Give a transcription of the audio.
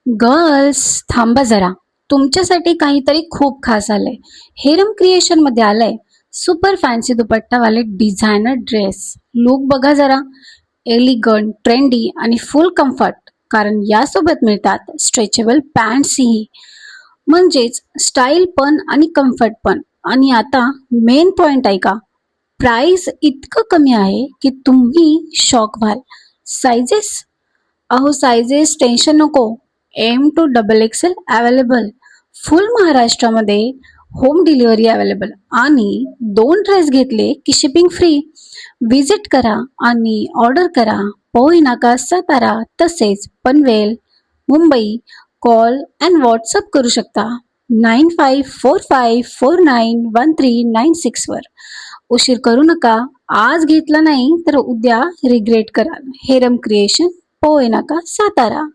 Girls थांबा जरा. तुमच्यासाठी काहीतरी खूप खास आलंय. हेरम क्रिएशन मध्ये आलंय सुपर फॅन्सी दुपट्टावाले डिझायनर ड्रेस. लुक बघा जरा. एलिगंट, ट्रेंडी आणि फुल कम्फर्ट. कारण यासोबत मिळतात स्ट्रेचेबल पॅन्ट्सही. म्हणजेच स्टाईल पण आणि कम्फर्ट पण. आणि आता मेन पॉइंट ऐका. प्राइस इतकं कमी आहे की तुम्ही शॉक व्हाल. सायझेस, अहो सायझेस टेन्शन नको. M to XXL available. फुल महाराष्ट्रामध्ये होम डिलिव्हरी अवेलेबल. आणि 2 ड्रेस घेतले की शिपिंग फ्री. विजिट करा आणि ऑर्डर करा. पोहे नाका, सातारा तसेच Panvel, Mumbai. Call and WhatsApp करू शकता 9545491396 वर. उशीर करू नका. आज घेतला नाही तर उद्या रिग्रेट कराल. हेरम क्रिएशन, पोहे नाका, सातारा.